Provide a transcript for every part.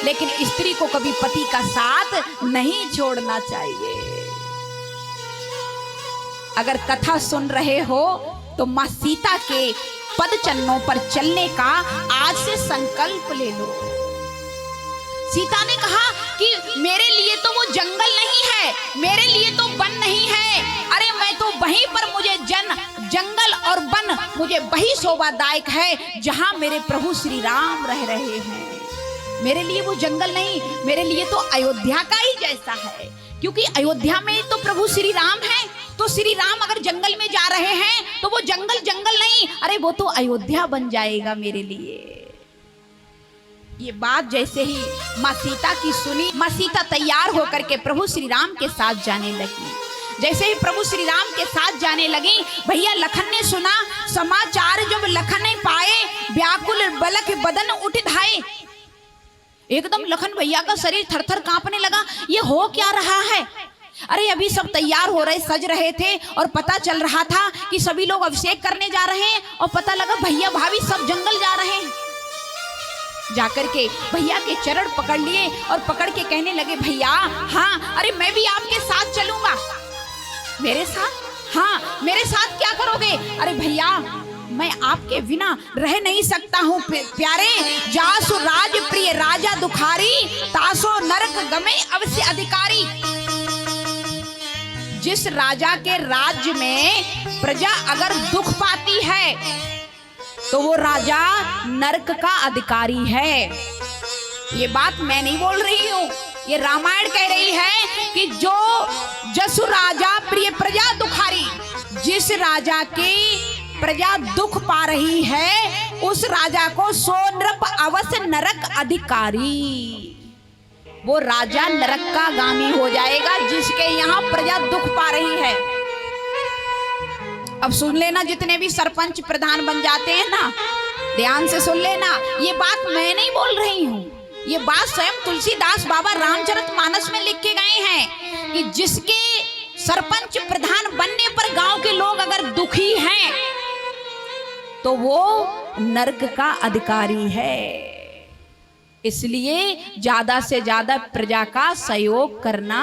लेकिन स्त्री को कभी पति का साथ नहीं छोड़ना चाहिए। अगर कथा सुन रहे हो तो मां सीता के पद चरणों पर चलने का आज से संकल्प ले लो। सीता ने कहा कि मेरे लिए तो वो जंगल नहीं है, मेरे लिए तो वन नहीं है, अरे मैं तो वहीं पर, मुझे जंगल और वन मुझे वही शोभादायक है जहां मेरे प्रभु श्री राम रह रहे हैं। मेरे लिए वो जंगल नहीं, मेरे लिए तो अयोध्या का ही जैसा है, क्योंकि अयोध्या में तो प्रभु श्री राम है। तो श्री राम अगर जंगल में जा रहे हैं तो वो जंगल जंगल नहीं, अरे वो तो अयोध्या बन जाएगा मेरे लिए। ये बात जैसे ही माँ सीता की सुनी, माँ सीता तैयार होकर के प्रभु श्री राम के साथ जाने लगी। जैसे ही प्रभु श्री राम के साथ जाने लगी, भैया लखन ने सुना समाचार, जब लखन ने पाए व्याकुल बलक बदन उठ धाए। एकदम लखन भैया का शरीर थरथर कांपने लगा, ये हो क्या रहा है। अरे अभी सब तैयार हो रहे, सज रहे थे और पता चल रहा था कि सभी लोग अभिषेक करने जा रहे हैं और पता लगा भैया भाभी सब जंगल जा रहे हैं। जाकर के भैया के चरण पकड़ लिए और पकड़ के कहने लगे, भैया हाँ, अरे मैं भी आपके साथ चलूंगा। मेरे साथ? हाँ, मेरे साथ क्या करोगे? अरे भैया मैं आपके बिना रह नहीं सकता हूँ प्यारे। जासु राज प्रिय राजा दुखारी, तासो नरक गमे अवश्य अधिकारी। जिस राजा के राज्य में प्रजा अगर दुख पाती है तो वो राजा नरक का अधिकारी है। ये बात मैं नहीं बोल रही हूँ, ये रामायण कह रही है कि जो जसु राजा प्रिय प्रजा दुखारी, जिस राजा की प्रजा दुख पा रही है उस राजा को सो नृप अवश्य नरक अधिकारी। वो राजा नरक का गामी हो जाएगा जिसके यहाँ प्रजा दुख पा रही है। अब सुन लेना, जितने भी सरपंच प्रधान बन जाते हैं ना, ध्यान से सुन लेना, ये बात मैं नहीं बोल रही हूँ, ये बात स्वयं तुलसीदास बाबा रामचरितमानस में लिख के गए हैं कि जिसके सरपंच प्रधान बनने पर गांव के लोग अगर दुखी हैं तो वो नरक का अधिकारी है। इसलिए ज्यादा से ज्यादा प्रजा का सहयोग करना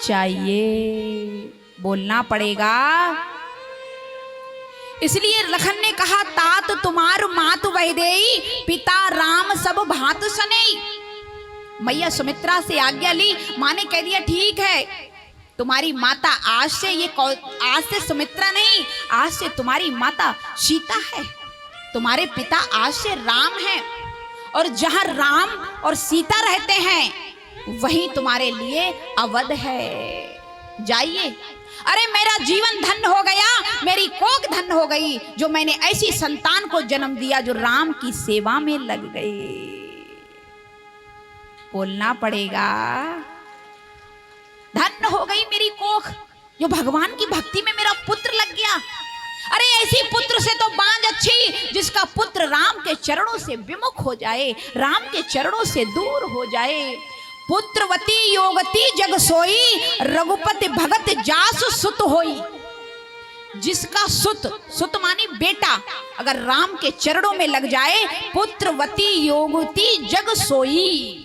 चाहिए, बोलना पड़ेगा। इसलिए लखन ने कहा, तात तुम्हार मात वैदेई, पिता राम सब भात सनेई। मैया सुमित्रा से आज्ञा ली, माँ ने कह दिया ठीक है, तुम्हारी माता आज से सुमित्रा नहीं, आज से तुम्हारी माता सीता है, तुम्हारे पिता आज से राम है, और जहां राम और सीता रहते हैं वहीं तुम्हारे लिए अवध है। जाइए। अरे मेरा जीवन धन्य हो गया, मेरी कोख धन्य हो गई, जो मैंने ऐसी संतान को जन्म दिया जो राम की सेवा में लग गई। बोलना पड़ेगा, धन्य हो गई मेरी कोख, जो भगवान की भक्ति में मेरा पुत्र लग गया। अरे ऐसी पुत्र से तो बांझ अच्छी जिसका पुत्र राम के चरणों से विमुख हो जाए, राम के चरणों से दूर हो जाए। पुत्रवती योगती जग सोई, रघुपति भगत जासु सुत होई। जिसका सुत मानी बेटा अगर राम के चरणों में लग जाए, पुत्रवती योगती जग सोई।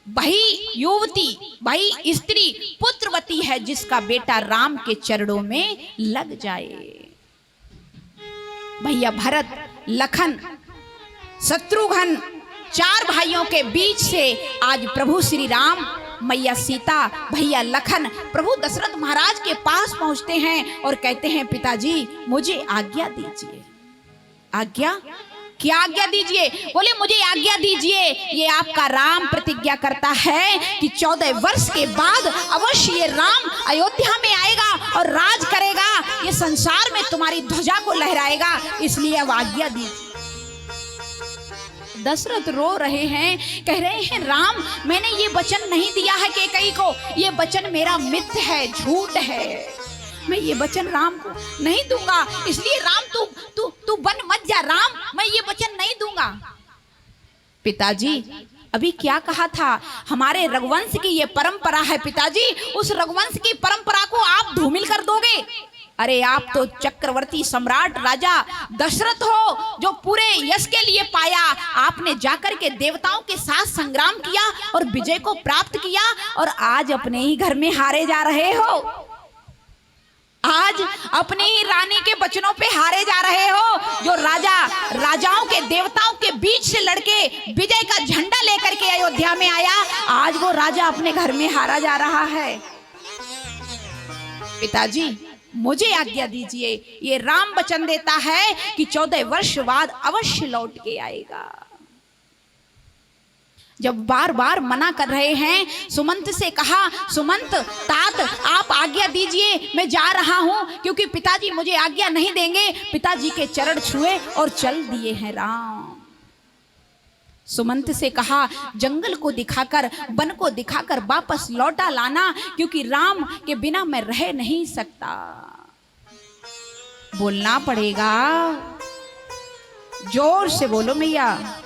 वही युवती, वही स्त्री पुत्रवती है जिसका बेटा राम के चरणों में लग जाए। भैया भरत, लखन, शत्रुघ्न, चार भाइयों के बीच से आज प्रभु श्री राम, मैया सीता, भैया लखन प्रभु दशरथ महाराज के पास पहुंचते हैं और कहते हैं, पिताजी मुझे आज्ञा दीजिए। आज्ञा? क्या आज्ञा दीजिए? बोले मुझे आज्ञा दीजिए, ये आपका राम प्रतिज्ञा करता है कि 14 वर्ष के बाद अवश्य ये राम अयोध्या में आएगा और राज करेगा, ये संसार में तुम्हारी ध्वजा को लहराएगा, इसलिए अब आज्ञा दीजिए। दशरथ रो रहे हैं, कह रहे हैं, राम मैंने ये वचन नहीं दिया है कैकेयी को, ये वचन मेरा मिथ्या है, झूठ है, मैं ये वचन राम को नहीं दूंगा, इसलिए राम तू बन मत जा, राम मैं ये वचन नहीं दूंगा। पिताजी अभी क्या कहा था, हमारे रघुवंश की ये परंपरा है पिताजी, उस रघुवंश की परंपरा को आप धूमिल कर दोगे, अरे आप तो चक्रवर्ती सम्राट राजा दशरथ हो, जो पूरे यश के लिए पाया आपने जाकर के देवताओं के साथ संग्राम किया और विजय को प्राप्त किया, और आज अपने ही घर में हारे जा रहे हो। आज अपने ही रानी के वचनों पे हारे जा रहे हो। जो राजा राजाओं के देवताओं के बीच से लड़के विजय का झंडा लेकर के अयोध्या में आया, आज वो राजा अपने घर में हारा जा रहा है। पिताजी मुझे आज्ञा दीजिए, ये राम वचन देता है कि 14 वर्ष बाद अवश्य लौट के आएगा। जब बार बार मना कर रहे हैं, सुमंत से कहा, सुमंत तात आप आज्ञा दीजिए, मैं जा रहा हूं, क्योंकि पिताजी मुझे आज्ञा नहीं देंगे। पिताजी के चरण छुए और चल दिए हैं राम। सुमंत से कहा, जंगल को दिखाकर, वन को दिखाकर वापस लौटा लाना, क्योंकि राम के बिना मैं रह नहीं सकता। बोलना पड़ेगा, जोर से बोलो मैया।